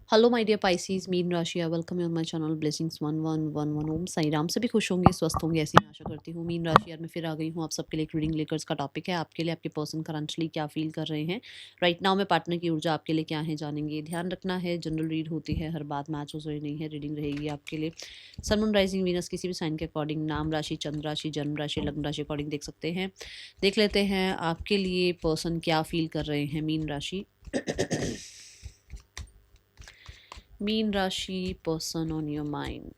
Hello my dear Pisces, मीन राशि, welcome on my channel blessings 1111। Om Sai Ram. सभी खुश होंगे, स्वस्थ होंगे, ऐसी मैं आशा करती हूँ। मीन राशि यार मैं फिर आ गई हूँ आप सबके लिए एक रीडिंग लेकर। इसका टॉपिक है आपके लिए आपके पर्सन करंटली क्या फील कर रहे हैं राइट नाउ में। पार्टनर की ऊर्जा आपके लिए क्या है जानेंगे। ध्यान रखना है, जनरल रीड होती है, हर बात मैच हो रही नहीं है। रीडिंग रहेगी आपके लिए सन मून राइजिंग वीनस किसी भी साइन के अकॉर्डिंग, नाम राशि, चंद्र राशि, जन्म राशि, लग्न राशि अकॉर्डिंग देख सकते हैं। देख लेते हैं आपके लिए पर्सन क्या फील कर रहे हैं। मीन राशि मीन राशि, पर्सन ऑन योर माइंड।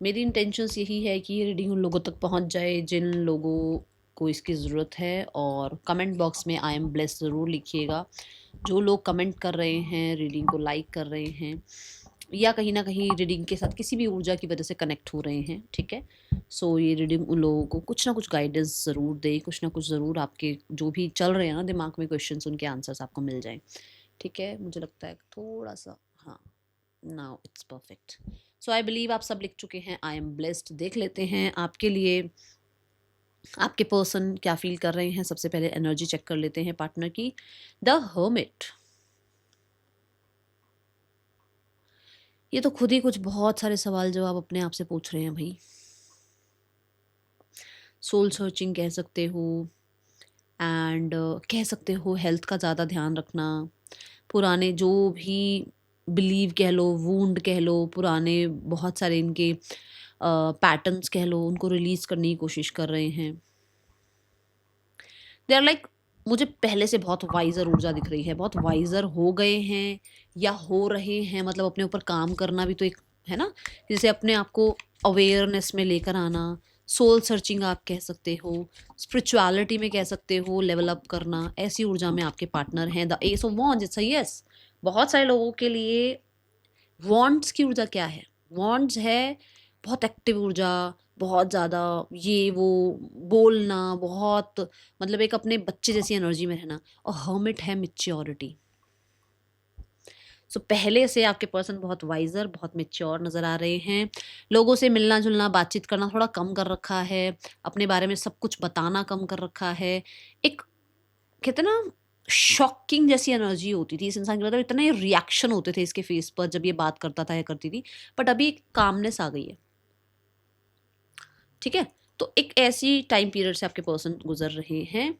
मेरी इंटेंशंस यही है कि ये रीडिंग उन लोगों तक पहुंच जाए जिन लोगों को इसकी ज़रूरत है। और कमेंट बॉक्स में आई एम ब्लेस्ड ज़रूर लिखिएगा। जो लोग कमेंट कर रहे हैं, रीडिंग को लाइक कर रहे हैं, या कहीं ना कहीं रीडिंग के साथ किसी भी ऊर्जा की वजह से कनेक्ट हो रहे हैं, ठीक है। सो ये रीडिंग उन लोगों को कुछ ना कुछ गाइडेंस ज़रूर दे, कुछ ना कुछ ज़रूर आपके जो भी चल रहे हैं ना दिमाग में क्वेश्चंस, उनके आंसर्स आपको मिल जाएं, ठीक है। मुझे लगता है थोड़ा सा, हाँ, now it's perfect. So I believe आप सब लिख चुके हैं, आई एम ब्लेस्ड। देख लेते हैं आपके लिए आपके पर्सन क्या फील कर रहे हैं। सबसे पहले एनर्जी चेक कर लेते हैं पार्टनर की। द हर्मिट, ये तो खुद ही कुछ बहुत सारे सवाल जवाब अपने आप से पूछ रहे हैं भाई। सोल सर्चिंग कह सकते हो, एंड कह सकते हो हेल्थ का ज़्यादा ध्यान रखना। पुराने जो भी बिलीव कह लो, वूंड कह लो, पुराने बहुत सारे इनके पैटर्न्स कह लो, उनको रिलीज करने की कोशिश कर रहे हैं। दे आर लाइक, मुझे पहले से बहुत वाइजर ऊर्जा दिख रही है, बहुत वाइजर हो गए हैं या हो रहे हैं। मतलब अपने ऊपर काम करना भी तो एक है ना, जैसे अपने आप को अवेयरनेस में लेकर आना। सोल सर्चिंग आप कह सकते हो, स्पिरिचुअलिटी में कह सकते हो, लेवल अप करना। ऐसी ऊर्जा में आपके पार्टनर हैं। The S of wands, it's a yes. बहुत सारे लोगों के लिए वॉन्ड्स की ऊर्जा क्या है? वॉन्ड्स है बहुत एक्टिव ऊर्जा, बहुत ज़्यादा ये वो बोलना, बहुत मतलब एक अपने बच्चे जैसी एनर्जी में रहना। और हर्मिट है मिच्योरिटी। सो पहले से आपके पर्सन बहुत वाइजर, बहुत मेच्योर नज़र आ रहे हैं। लोगों से मिलना जुलना, बातचीत करना थोड़ा कम कर रखा है। अपने बारे में सब कुछ बताना कम कर रखा है। एक कहते हैं ना, शॉकिंग जैसी एनर्जी होती थी इस इंसान की। मतलब इतने रिएक्शन होते थे इसके फेस पर जब ये बात करता था या करती थी। बट अभी एक कामनेस आ गई है, ठीक है। तो एक ऐसी टाइम पीरियड से आपके पर्सन गुजर रहे हैं।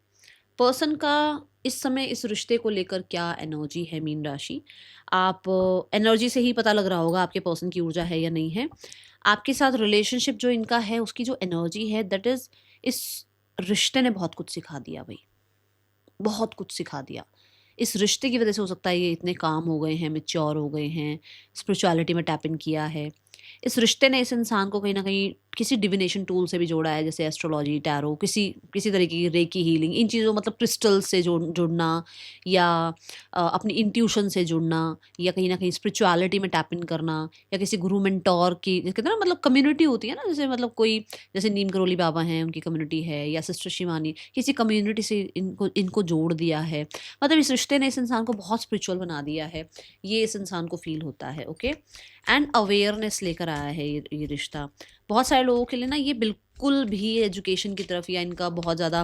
पर्सन का इस समय इस रिश्ते को लेकर क्या एनर्जी है मीन राशि। आप एनर्जी से ही पता लग रहा होगा आपके पर्सन की ऊर्जा है या नहीं है। आपके साथ रिलेशनशिप जो इनका है, उसकी जो एनर्जी है, दैट इज, इस रिश्ते ने बहुत कुछ सिखा दिया भाई, बहुत कुछ सिखा दिया। इस रिश्ते की वजह से हो सकता है ये इतने काम हो गए हैं, मैच्योर हो गए हैं, स्पिरिचुअलिटी में टैप इन किया है। इस रिश्ते ने इस इंसान को कहीं न कहीं किसी डिविनेशन टूल से भी जोड़ा है, जैसे एस्ट्रोलॉजी, टैरो, किसी किसी तरीके की रेकी हीलिंग, इन चीज़ों मतलब क्रिस्टल से जुड़ना, या अपनी इंट्यूशन से जुड़ना, या कहीं न कहीं स्पिरिचुअलिटी में टैप इन करना, या किसी गुरु मेंटोर की कहते हैं ना, मतलब कम्युनिटी होती है ना, जैसे मतलब कोई, जैसे नीम करोली बाबा हैं, उनकी कम्युनिटी है, या सिस्टर शिवानी, किसी कम्युनिटी से इनको इनको जोड़ दिया है। मतलब इस रिश्ते ने इस इंसान को बहुत स्पिरिचुअल बना दिया है। ये इस इंसान को फ़ील होता है, ओके। एंड अवेयरनेस लेकर आया है ये रिश्ता। बहुत सारे लोगों के लिए ना ये बिल्कुल भी एजुकेशन की तरफ या इनका बहुत ज़्यादा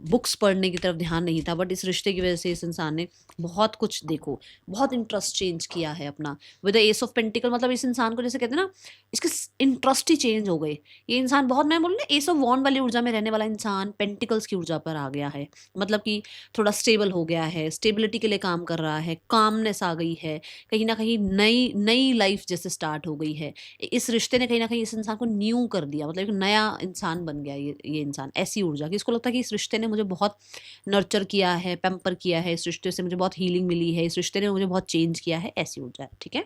बुक्स पढ़ने की तरफ ध्यान नहीं था। बट इस रिश्ते की वजह से इस इंसान ने बहुत कुछ, देखो, बहुत इंटरेस्ट चेंज किया है अपना। With the S of pentacle, मतलब इस इंसान को जैसे कहते हैं ना, इसके इंटरेस्ट ही चेंज हो गए। ये इंसान बहुत, मैं बोलूँ ना, एस ऑफ वॉन्ड वाली ऊर्जा में रहने वाला इंसान पेंटिकल्स की ऊर्जा पर आ गया है। मतलब कि थोड़ा स्टेबल हो गया है, स्टेबिलिटी के लिए काम कर रहा है, कामनेस आ गई है, कहीं न कहीं नई नई लाइफ़ जैसे स्टार्ट हो गई है। इस रिश्ते ने कहीं न कहीं इस इंसान को न्यू कर दिया, मतलब एक नया इंसान बन गया ये इंसान। ऐसी ऊर्जा कि इसको लगता है कि इस रिश्ते ने मुझे बहुत नर्चर किया है, पैम्पर किया है, इस रिश्ते से मुझे बहुत हीलिंग मिली है, इस रिश्ते ने मुझे बहुत चेंज किया है, ऐसी ऊर्जा है, ठीक है।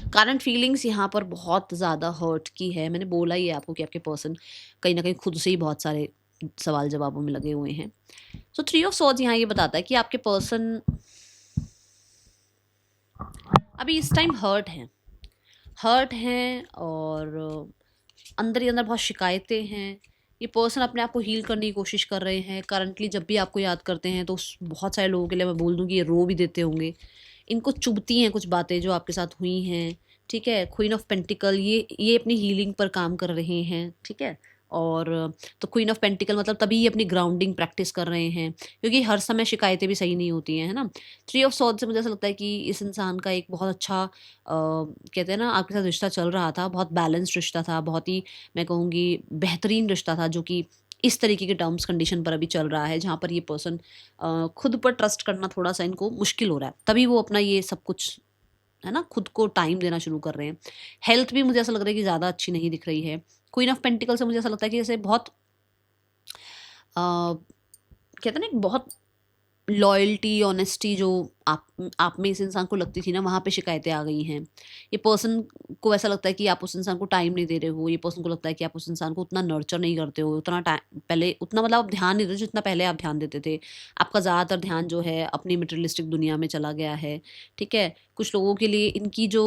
करंट फीलिंग्स यहाँ पर बहुत ज़्यादा हर्ट की है। मैंने बोला ही है आपको कि आपके पर्सन कहीं न कहीं खुद से ही बहुत सारे सवाल जवाबों में लगे हुए हैं। सो थ्री ऑफ सॉर्ड्स यहाँ ये बताता है कि आपके पर्सन अभी इस टाइम हर्ट हैं, और अंदर ही अंदर बहुत शिकायतें हैं। ये पर्सन अपने आप को हील करने की कोशिश कर रहे हैं। करंटली जब भी आपको याद करते हैं तो बहुत सारे लोगों के लिए मैं बोल दूँ कि ये रो भी देते होंगे। इनको चुभती हैं कुछ बातें जो आपके साथ हुई हैं, ठीक है। क्वीन ऑफ पेंटिकल, ये अपनी हीलिंग पर काम कर रहे हैं, ठीक है। और तो क्वीन ऑफ पेंटिकल मतलब तभी ये अपनी ग्राउंडिंग प्रैक्टिस कर रहे हैं, क्योंकि हर समय शिकायतें भी सही नहीं होती हैं, है ना। थ्री ऑफ सॉर्ड से मुझे ऐसा लगता है कि इस इंसान का एक बहुत अच्छा कहते हैं ना, आपके साथ रिश्ता चल रहा था, बहुत बैलेंस्ड रिश्ता था, बहुत ही मैं कहूँगी बेहतरीन रिश्ता था, जो कि इस तरीके के टर्म्स कंडीशन पर अभी चल रहा है, जहाँ पर ये पर्सन खुद पर ट्रस्ट करना थोड़ा सा इनको मुश्किल हो रहा है, तभी वो अपना ये सब कुछ, है ना, खुद को टाइम देना शुरू कर रहे हैं। हेल्थ भी मुझे ऐसा लग रहा है कि ज़्यादा अच्छी नहीं दिख रही है। क्वीन ऑफ पेंटिकल से मुझे ऐसा लगता है कि जैसे बहुत कहते हैं ना, एक बहुत लॉयल्टी, ऑनेस्टी जो आप में इस इंसान को लगती थी ना, वहाँ पे शिकायतें आ गई हैं। ये पर्सन को ऐसा लगता है कि आप उस इंसान को टाइम नहीं दे रहे हो, ये पर्सन को लगता है कि आप उस इंसान को उतना नर्चर नहीं करते हो, उतना टाइम पहले उतना मतलब आप ध्यान नहीं देते जितना पहले आप ध्यान देते थे। आपका ज़्यादातर ध्यान जो है अपनी मटेरियलिस्टिक दुनिया में चला गया है, ठीक है। कुछ लोगों के लिए इनकी जो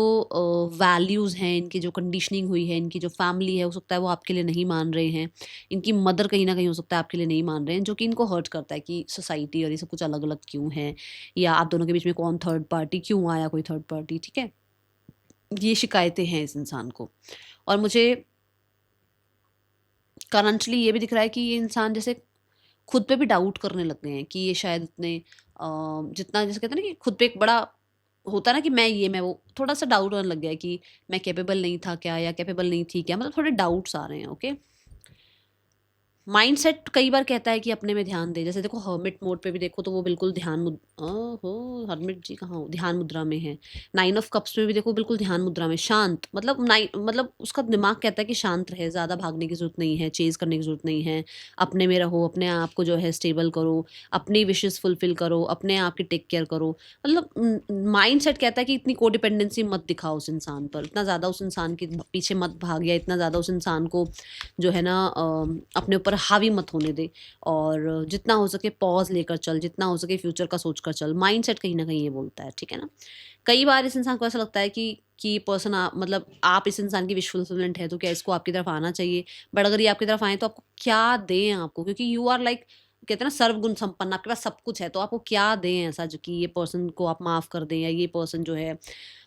वैल्यूज़ हैं, इनकी जो कंडीशनिंग हुई है, इनकी जो फैमिली है, हो सकता है वो आपके लिए नहीं मान रहे हैं। इनकी मदर कहीं न कहीं हो सकता है आपके लिए नहीं मान रहे हैं, जो कि इनको हर्ट करता है कि सोसाइटी और ये सब कुछ अलग-अलग क्यों है, या आप दोनों के बीच में कौन थर्ड पार्टी, क्यों आया कोई थर्ड पार्टी, ठीक है। ये शिकायतें हैं इस इंसान को। और मुझे करंटली ये भी दिख रहा है कि ये इंसान जैसे खुद पे भी डाउट करने लग गए हैं कि ये शायद इतने जितना जैसे कहते हैं ना कि खुद पे एक बड़ा होता है ना कि मैं वो थोड़ा सा डाउट होने लग गया है कि मैं कैपेबल नहीं था क्या, या कैपेबल नहीं थी क्या, मतलब थोड़े डाउट्स आ रहे हैं, ओके। माइंडसेट कई बार कहता है कि अपने में ध्यान दे, जैसे देखो हर्मिट मोड पे भी देखो तो वो बिल्कुल ओहो, हर्मिट जी कहाँ हो, ध्यान मुद्रा में है। नाइन ऑफ कप्स में भी देखो बिल्कुल ध्यान मुद्रा में, शांत, मतलब मतलब उसका दिमाग कहता है कि शांत रहे, ज़्यादा भागने की जरूरत नहीं है, चेज करने की जरूरत नहीं है, अपने में रहो, अपने आप को जो है स्टेबल करो, अपनी विशेस फुलफिल करो, अपने आप की टेक केयर करो। मतलब माइंड सेट कहता है कि इतनी कोडिपेंडेंसी मत दिखाओ उस इंसान पर, इतना ज़्यादा उस इंसान के पीछे मत भाग, या इतना ज़्यादा उस इंसान को जो है ना अपने ऊपर हावी मत होने दे, और जितना हो सके पॉज लेकर चल, जितना हो सके फ्यूचर का सोच कर चल। माइंडसेट कहीं ना कहीं ये बोलता है, ठीक है ना। कई बार इस इंसान को ऐसा लगता है कि पर्सन मतलब आप इस इंसान की विश फुलफिलमेंट है, तो क्या इसको आपकी तरफ आना चाहिए। बट अगर ये आपकी तरफ आए तो आपको क्या दें आपको, क्योंकि यू आर लाइक कहते हैं ना सर्वगुण संपन्न, आपके पास सब कुछ है, तो आपको क्या दें ऐसा जो कि ये पर्सन को आप माफ़ कर दें, या ये पर्सन जो है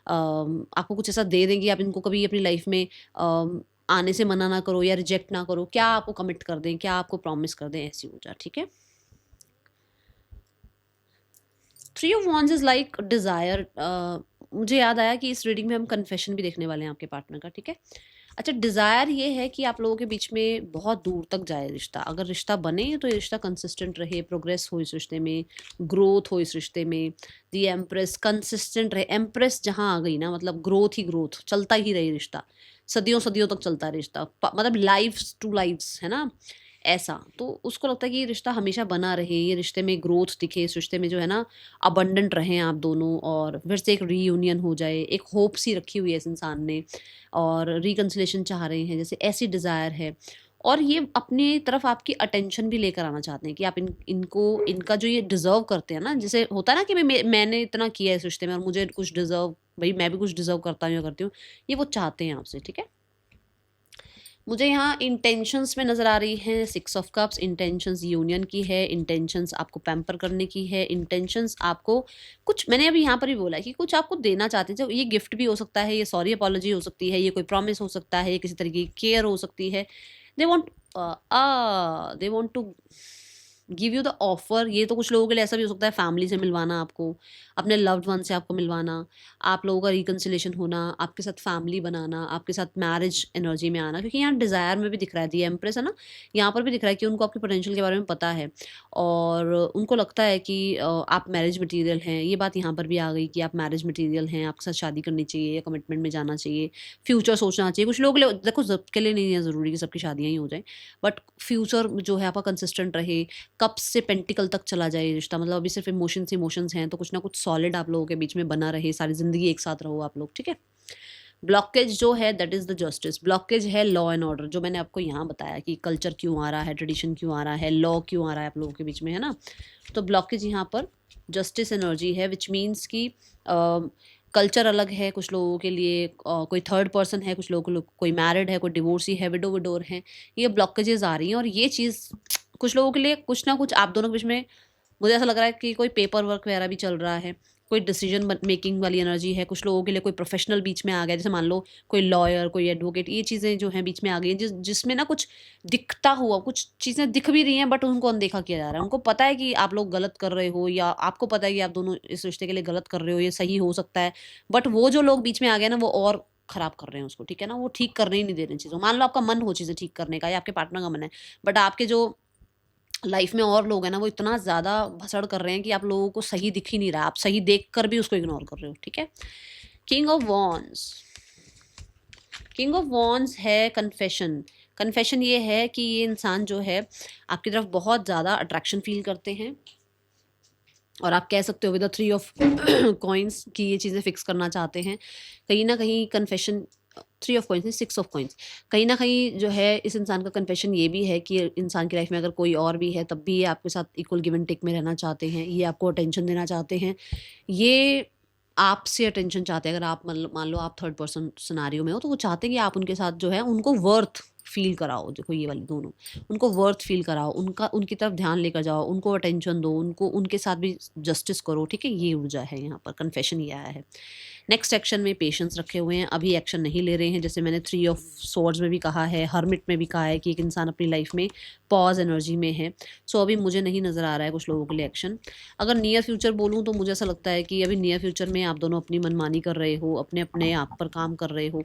आपको कुछ ऐसा दे दें कि आप इनको कभी अपनी लाइफ में आने से मना ना करो या रिजेक्ट ना करो। क्या आपको कमिट कर दें, क्या आपको प्रॉमिस कर दें, ऐसी ऊर्जा, ठीक है। Three of wands is like desire. मुझे याद आया कि इस रीडिंग में हम कन्फेशन भी देखने वाले हैं आपके पार्टनर का, ठीक है। अच्छा, डिज़ायर ये है कि आप लोगों के बीच में बहुत दूर तक जाए रिश्ता, अगर रिश्ता बने तो ये रिश्ता कंसिस्टेंट रहे, प्रोग्रेस हो इस रिश्ते में, ग्रोथ हो इस रिश्ते में। दी एम्प्रेस कंसिस्टेंट रहे, एम्प्रेस जहाँ आ गई ना, मतलब ग्रोथ ही ग्रोथ, चलता ही रहे रिश्ता, सदियों सदियों तक चलता है रिश्ता, मतलब लाइफ्स टू लाइफ्स, है ना, ऐसा। तो उसको लगता है कि ये रिश्ता हमेशा बना रहे, ये रिश्ते में ग्रोथ दिखे, इस रिश्ते में जो है ना अबंडेंट रहें आप दोनों, और फिर से एक रीयूनियन हो जाए। एक होप सी रखी हुई है इस इंसान ने, और रिकन्सिलेशन चाह रहे हैं, जैसे ऐसी डिज़ायर है। और ये अपनी तरफ आपकी अटेंशन भी लेकर आना चाहते हैं कि आप इनको इनका जो ये डिज़र्व करते हैं ना, जैसे होता है ना कि मैंने इतना किया है इस रिश्ते में और मुझे कुछ डिज़र्व, भाई मैं भी कुछ डिज़र्व करता हूँ या करती हूँ, ये वो चाहते हैं आपसे, ठीक है। मुझे यहाँ इंटेंशंस में नज़र आ रही हैं six of cups. Intentions union की है, इंटेंशंस आपको पैम्पर करने की है, इंटेंशंस आपको कुछ, मैंने अभी यहाँ पर भी बोला है कि कुछ आपको देना चाहते हैं, जो ये गिफ्ट भी हो सकता है, ये सॉरी अपॉलॉजी हो सकती है, ये कोई प्रॉमिस हो सकता है, ये किसी तरीके की केयर हो सकती है। They want to give you the offer. ये तो कुछ लोगों के लिए ऐसा भी हो सकता है, फैमिली से मिलवाना आपको, अपने लव्ड वन से आपको मिलवाना, आप लोगों का रिकन्सिलेशन होना, आपके साथ फैमिली बनाना, आपके साथ मैरिज एनर्जी में आना, क्योंकि यहाँ डिज़ायर में भी दिख रहा है, दी एम्प्रेस है ना, यहाँ पर भी दिख रहा है कि उनको आपके पोटेंशियल के बारे में पता है, और उनको लगता है कि आप मैरिज मटीरियल हैं। ये बात यहाँ पर भी आ गई कि आप मैरिज मटीरियल हैं, आपके साथ शादी करनी चाहिए या कमिटमेंट में जाना चाहिए, फ्यूचर सोचना चाहिए। कुछ लोगों के लिए देखो सबके लिए नहीं है ज़रूरी कि सबकी शादियाँ ही हो जाएँ, बट फ्यूचर जो है आपका कंसिस्टेंट रहे, कप्स से पेंटिकल तक चला जाए रिश्ता, मतलब अभी सिर्फ इमोशंस हैं, तो कुछ ना कुछ सॉलिड आप लोगों के बीच में बना रहे, सारी ज़िंदगी एक साथ रहो आप लोग, ठीक है। ब्लॉकेज जो है that is the justice. Blockage है लॉ एंड ऑर्डर, जो मैंने आपको यहाँ बताया कि कल्चर क्यों आ रहा है, ट्रेडिशन क्यों आ रहा है, लॉ क्यों आ रहा है आप लोगों के बीच में, है ना। तो ब्लॉकेज यहाँ पर जस्टिस एनर्जी है, विच मीन्स कि कल्चर अलग है कुछ लोगों के लिए, कोई थर्ड पर्सन है कुछ लोगों को, कोई मैरिड है, कोई डिवोर्सी है, विडो विडोर है, ये ब्लॉकेजेस आ रही हैं। और ये चीज़ कुछ लोगों के लिए कुछ ना कुछ आप दोनों के बीच में, मुझे ऐसा लग रहा है कि कोई पेपर वर्क वगैरह भी चल रहा है, कोई डिसीजन मेकिंग वाली एनर्जी है। कुछ लोगों के लिए कोई प्रोफेशनल बीच में आ गया, जैसे मान लो कोई लॉयर, कोई एडवोकेट, ये चीज़ें जो हैं बीच में आ गई हैं, जिसमें ना कुछ दिखता हुआ, कुछ चीज़ें दिख भी रही हैं बट उनको अनदेखा किया जा रहा है। उनको पता है कि आप लोग गलत कर रहे हो, या आपको पता है कि आप दोनों इस रिश्ते के लिए गलत कर रहे हो, ये सही हो सकता है, बट वो जो लोग बीच में आ गए ना, वो और खराब कर रहे हैं उसको, ठीक है ना? वो ठीक करने ही नहीं दे रहे हैं चीज़ों। मान लो आपका मन हो चीज़ें ठीक करने का, या आपके पार्टनर का मन है, बट आपके जो लाइफ में और लोग हैं ना, वो इतना ज़्यादा भसड़ कर रहे हैं कि आप लोगों को सही दिख ही नहीं रहा, आप सही देख कर भी उसको इग्नोर कर रहे हो, ठीक है? King of wands, king of wands है कन्फेशन। कन्फेशन ये है कि ये इंसान जो है आपकी तरफ बहुत ज़्यादा अट्रैक्शन फील करते हैं, और आप कह सकते हो with the three of coins कि ये चीज़ें फिक्स करना चाहते हैं। कहीं ना कहीं कन्फेशन, थ्री ऑफ कॉइन्स नहीं, सिक्स ऑफ कॉइन्स, कहीं ना कहीं जो है इस इंसान का कन्फेशन ये भी है कि इंसान की लाइफ में अगर कोई और भी है तब भी ये आपके साथ इक्वल गिव एंड टेक में रहना चाहते हैं, ये आपको अटेंशन देना चाहते हैं, ये आपसे अटेंशन चाहते हैं। अगर आप मान लो आप थर्ड पर्सन सिनारियो में हो, तो वो चाहते हैं कि आप उनके साथ जो है उनको वर्थ फील कराओ। देखो ये वाली दोनों, उनको वर्थ फील कराओ, उनकी तरफ ध्यान लेकर जाओ, उनको अटेंशन दो, उनको उनके साथ भी जस्टिस करो, ठीक है? ये ऊर्जा है यहाँ पर, कन्फेशन ये आया है। नेक्स्ट एक्शन में पेशेंस रखे हुए हैं, अभी एक्शन नहीं ले रहे हैं। जैसे मैंने थ्री ऑफ स्वॉर्ड्स में भी कहा है, हर्मिट में भी कहा है कि एक इंसान अपनी लाइफ में पॉज एनर्जी में है। सो अभी मुझे नहीं नज़र आ रहा है कुछ लोगों के लिए एक्शन। अगर नियर फ्यूचर बोलूँ तो मुझे ऐसा लगता है कि अभी नियर फ्यूचर में आप दोनों अपनी मनमानी कर रहे हो, अपने अपने आप पर काम कर रहे हो।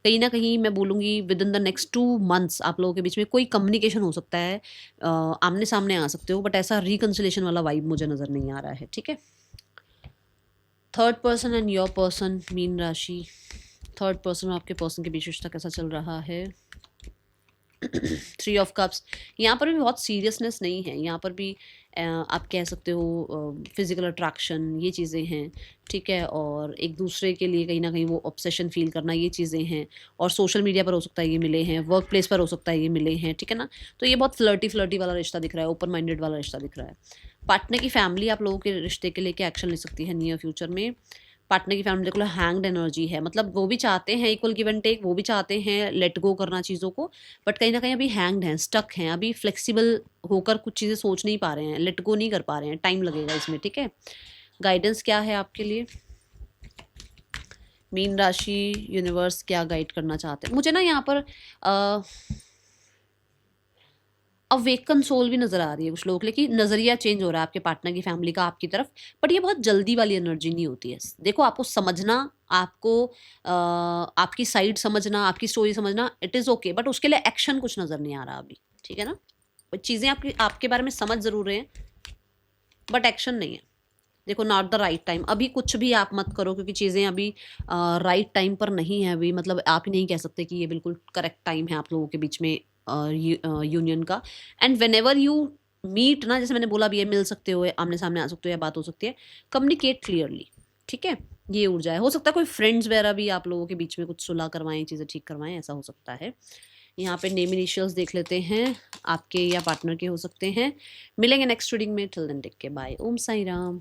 कहीं ना कहीं मैं बोलूँगी with in the next 2 months आप लोगों के बीच में कोई कम्युनिकेशन हो सकता है, आमने सामने आ सकते हो, बट ऐसा रिकन्सिलेशन वाला वाइब मुझे नज़र नहीं आ रहा है, ठीक है? Third person and your person, mean राशि। थर्ड पर्सन और आपके पर्सन के बीच रिश्ता कैसा चल रहा है? थ्री ऑफ कप्स, यहाँ पर भी बहुत सीरियसनेस नहीं है, यहाँ पर भी आप कह सकते हो फिजिकल अट्रैक्शन, ये चीज़ें हैं, ठीक है? और एक दूसरे के लिए कहीं ना कहीं वो ऑब्सेशन फील करना, ये चीज़ें हैं। और सोशल मीडिया पर हो सकता है ये मिले हैं, वर्क प्लेस पर हो सकता है ये मिले हैं, ठीक है ना? तो ये बहुत फ्लर्टी फ्लर्टी वाला रिश्ता दिख रहा है, ओपन माइंडेड वाला रिश्ता दिख रहा है। पार्टनर की फैमिली आप लोगों के रिश्ते के लिए क्या एक्शन ले सकती है नियर फ्यूचर में? पार्टनर की फैमिली देखो हैंग्ड एनर्जी है, मतलब वो भी चाहते हैं इक्वल गिव एंड टेक, वो भी चाहते हैं लेट गो करना चीज़ों को, बट कहीं ना कहीं अभी हैंग्ड हैं, स्टक हैं, अभी फ्लेक्सिबल होकर कुछ चीज़ें सोच नहीं पा रहे हैं, लेट गो नहीं कर पा रहे हैं, टाइम लगेगा इसमें, ठीक है? गाइडेंस क्या है आपके लिए मीन राशि? यूनिवर्स क्या गाइड करना चाहते हैं? मुझे ना यहाँ पर अवेकन सोल भी नज़र आ रही है कुछ लोगों के लिए, कि नज़रिया चेंज हो रहा है आपके पार्टनर की फैमिली का आपकी तरफ, बट ये बहुत जल्दी वाली एनर्जी नहीं होती है। देखो आपको समझना, आपको आपकी साइड समझना, आपकी स्टोरी समझना, इट इज़ ओके, बट उसके लिए एक्शन कुछ नज़र नहीं आ रहा अभी, ठीक है ना? चीज़ें आपके बारे में समझ ज़रूर रहे हैं, बट एक्शन नहीं है। देखो नॉट द राइट टाइम, अभी कुछ भी आप मत करो, क्योंकि चीज़ें अभी राइट टाइम पर नहीं है अभी, मतलब आप ही नहीं कह सकते कि ये बिल्कुल करेक्ट टाइम है आप लोगों के बीच में यूनियन का। And when you meet ना, जैसे मैंने बोला भी है, मिल सकते हो, आमने सामने आ सकते हो, या बात हो सकती है, कम्युनिकेट क्लियरली, ठीक है? ये ऊर्जा है। हो सकता है कोई फ्रेंड्स वगैरह भी आप लोगों के बीच में कुछ सुलह करवाएं, चीज़ें ठीक करवाएं, ऐसा हो सकता है। यहाँ पे नेम इनिशियल्स देख लेते हैं, आपके या पार्टनर के हो सकते हैं। मिलेंगे नेक्स्ट रीडिंग में, till then take care, bye, Om Sai Ram.